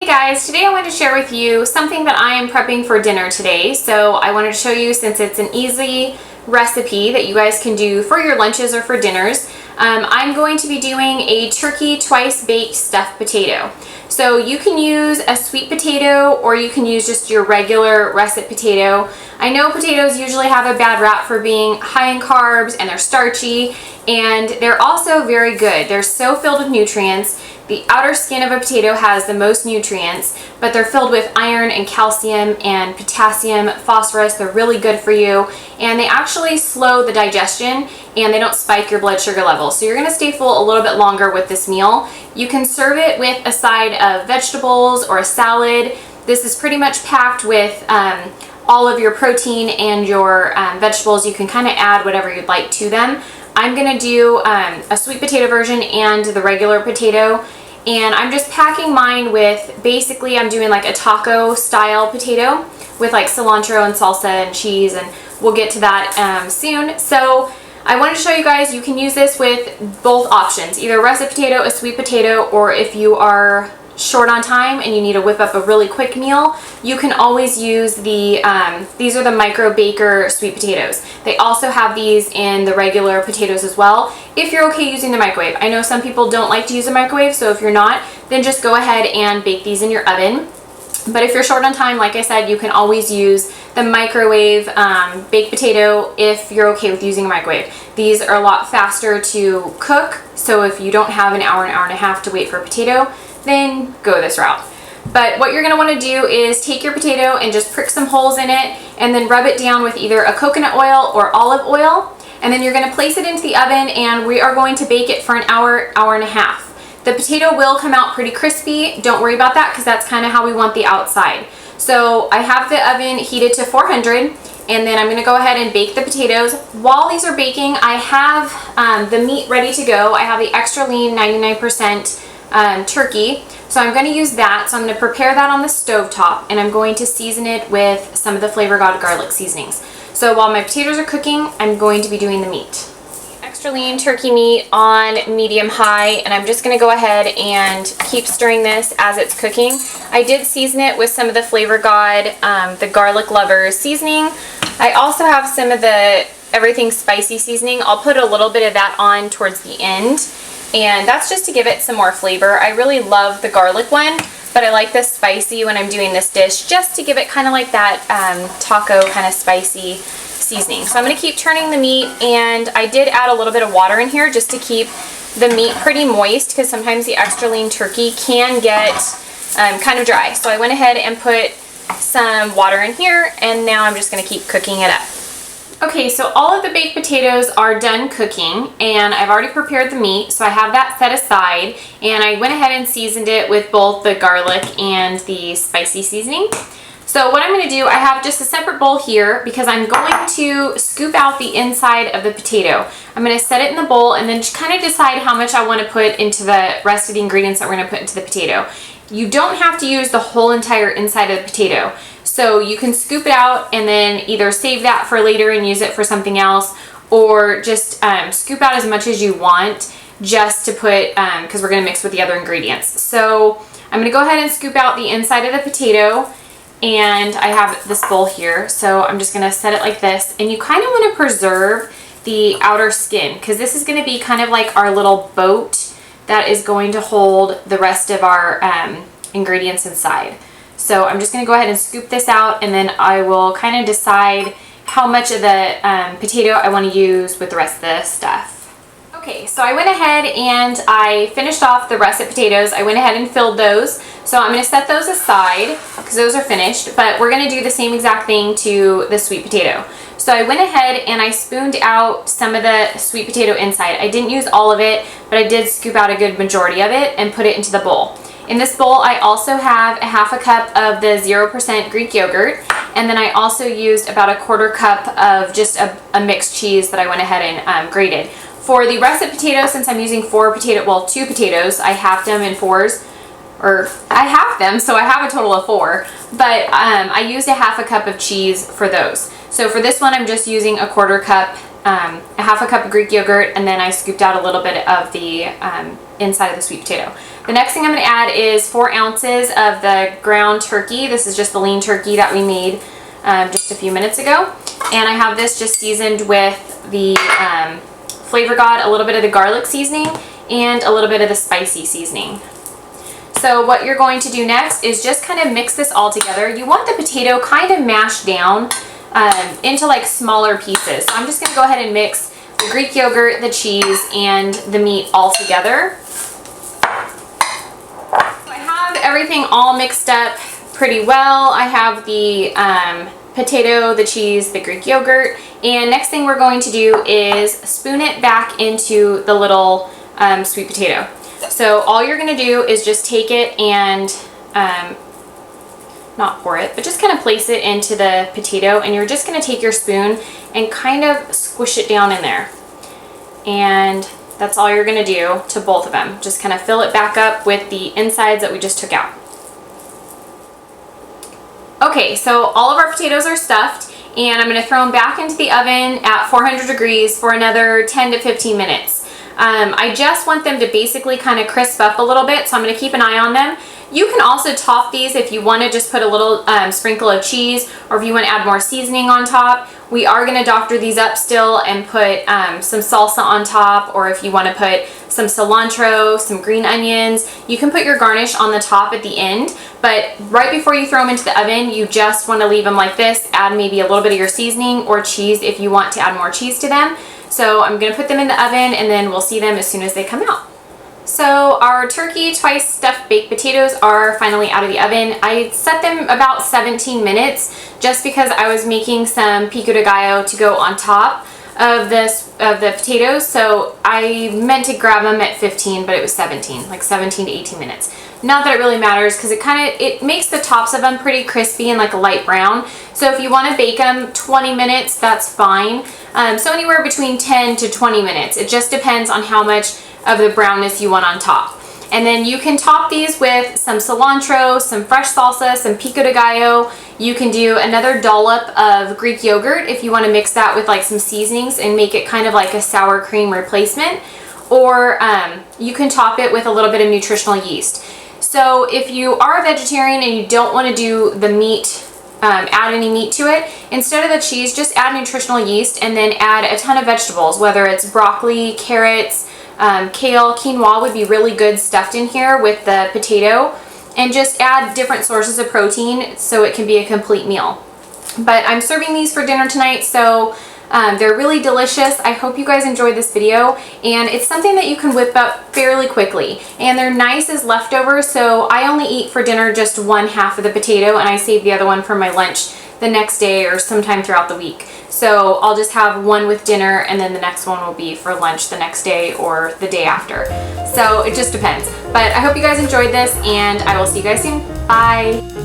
Guys, today I wanted to share with you something that I am prepping for dinner today. So I wanted to show you, since it's an easy recipe that you guys can do for your lunches or for dinners, I'm going to be doing a turkey twice baked stuffed potato. So you can use a sweet potato or you can use just your regular russet potato. I know potatoes usually have a bad rap for being high in carbs and they're starchy, and they're also very good. They're so filled with nutrients. The outer skin of a potato has the most nutrients, but they're filled with iron and calcium and potassium, phosphorus. They're really good for you, and they actually slow the digestion and they don't spike your blood sugar levels. So you're gonna stay full a little bit longer with this meal. You can serve it with a side of vegetables or a salad. This is pretty much packed with all of your protein and your vegetables. You can kind of add whatever you'd like to them. I'm gonna do a sweet potato version and the regular potato, and I'm just packing mine with, basically I'm doing like a taco style potato with like cilantro and salsa and cheese, and we'll get to that soon. So I wanted to show you guys you can use this with both options, either a russet potato, a sweet potato, or if you are short on time and you need to whip up a really quick meal, you can always use the these are the micro baker sweet potatoes. They also have these in the regular potatoes as well, if you're okay using the microwave. I know some people don't like to use a microwave, so if you're not, then just go ahead and bake these in your oven. But if you're short on time, like I said, you can always use the microwave baked potato if you're okay with using a microwave. These are a lot faster to cook, so if you don't have an hour and a half to wait for a potato, then go this route. But what you're going to want to do is take your potato and just prick some holes in it, and then rub it down with either a coconut oil or olive oil, and then you're going to place it into the oven, and we are going to bake it for an hour, hour and a half. The potato will come out pretty crispy. Don't worry about that, because that's kind of how we want the outside. So I have the oven heated to 400, and then I'm going to go ahead and bake the potatoes. While these are baking, I have the meat ready to go. I have the extra lean 99% turkey, so I'm going to use that. So I'm going to prepare that on the stove top, and I'm going to season it with some of the Flavorgod garlic seasonings. So while my potatoes are cooking, I'm going to be doing the meat. Extra lean turkey meat on medium high, and I'm just going to go ahead and keep stirring this as it's cooking. I did season it with some of the Flavorgod, the garlic lovers seasoning. I also have some of the everything spicy seasoning. I'll put a little bit of that on towards the end, and that's just to give it some more flavor. I really love the garlic one, but I like this spicy when I'm doing this dish, just to give it kind of like that taco kind of spicy seasoning. So I'm going to keep turning the meat, and I did add a little bit of water in here just to keep the meat pretty moist, because sometimes the extra lean turkey can get kind of dry. So I went ahead and put some water in here, and now I'm just going to keep cooking it up. Okay, so all of the baked potatoes are done cooking, and I've already prepared the meat, so I have that set aside, and I went ahead and seasoned it with both the garlic and the spicy seasoning. So what I'm going to do, I have just a separate bowl here because I'm going to scoop out the inside of the potato. I'm going to set it in the bowl and then just kind of decide how much I want to put into the rest of the ingredients that we're going to put into the potato. You don't have to use the whole entire inside of the potato. So you can scoop it out and then either save that for later and use it for something else, or just scoop out as much as you want just to put, because we're going to mix with the other ingredients. So I'm going to go ahead and scoop out the inside of the potato, and I have this bowl here. So I'm just going to set it like this, and you kind of want to preserve the outer skin, because this is going to be kind of like our little boat that is going to hold the rest of our ingredients inside. So I'm just going to go ahead and scoop this out, and then I will kind of decide how much of the potato I want to use with the rest of the stuff. Okay, so I went ahead and I finished off the russet potatoes. I went ahead and filled those. So I'm going to set those aside because those are finished, but we're going to do the same exact thing to the sweet potato. So I went ahead and I spooned out some of the sweet potato inside. I didn't use all of it, but I did scoop out a good majority of it and put it into the bowl. In this bowl, I also have a half a cup of the 0% Greek yogurt, and then I also used about a quarter cup of just a mixed cheese that I went ahead and grated. For the russet potato, since I'm using two potatoes, I halved them in fours, or I halved them, so I have a total of 4, but I used a half a cup of cheese for those. So for this one, I'm just using a quarter cup a half a cup of Greek yogurt, and then I scooped out a little bit of the inside of the sweet potato. The next thing I'm going to add is 4 ounces of the ground turkey. This is just the lean turkey that we made just a few minutes ago. And I have this just seasoned with the Flavorgod, a little bit of the garlic seasoning, and a little bit of the spicy seasoning. So what you're going to do next is just kind of mix this all together. You want the potato kind of mashed down into like smaller pieces. So I'm just going to go ahead and mix the Greek yogurt, the cheese, and the meat all together. I have everything all mixed up pretty well. I have the potato, the cheese, the Greek yogurt, and next thing we're going to do is spoon it back into the little sweet potato. So all you're going to do is just take it and not pour it, but just kind of place it into the potato, and you're just going to take your spoon and kind of squish it down in there. And that's all you're going to do to both of them. Just kind of fill it back up with the insides that we just took out. Okay, so all of our potatoes are stuffed, and I'm going to throw them back into the oven at 400 degrees for another 10 to 15 minutes. I just want them to basically kind of crisp up a little bit, so I'm going to keep an eye on them. You can also top these if you want to just put a little sprinkle of cheese, or if you want to add more seasoning on top. We are going to doctor these up still and put some salsa on top, or if you want to put some cilantro, some green onions. You can put your garnish on the top at the end, but right before you throw them into the oven, you just want to leave them like this. Add maybe a little bit of your seasoning or cheese if you want to add more cheese to them. So I'm going to put them in the oven, and then we'll see them as soon as they come out. So our turkey twice stuffed baked potatoes are finally out of the oven. I set them about 17 minutes just because I was making some pico de gallo to go on top of the potatoes. So I meant to grab them at 15, but it was 17, like 17 to 18 minutes. Not that it really matters, because it makes the tops of them pretty crispy and like a light brown. So if you want to bake them 20 minutes, that's fine. So anywhere between 10 to 20 minutes. It just depends on how much of the brownness you want on top. And then you can top these with some cilantro, some fresh salsa, some pico de gallo. You can do another dollop of Greek yogurt if you want to mix that with like some seasonings and make it kind of like a sour cream replacement. Or you can top it with a little bit of nutritional yeast. So if you are a vegetarian and you don't want to do the meat, add any meat to it, instead of the cheese, just add nutritional yeast and then add a ton of vegetables, whether it's broccoli, carrots, kale, quinoa would be really good stuffed in here with the potato, and just add different sources of protein so it can be a complete meal. But I'm serving these for dinner tonight, so they're really delicious. I hope you guys enjoyed this video, and it's something that you can whip up fairly quickly, and they're nice as leftovers. So I only eat for dinner just one half of the potato, and I save the other one for my lunch the next day or sometime throughout the week. So I'll just have one with dinner, and then the next one will be for lunch the next day or the day after. So it just depends. But I hope you guys enjoyed this, and I will see you guys soon. Bye.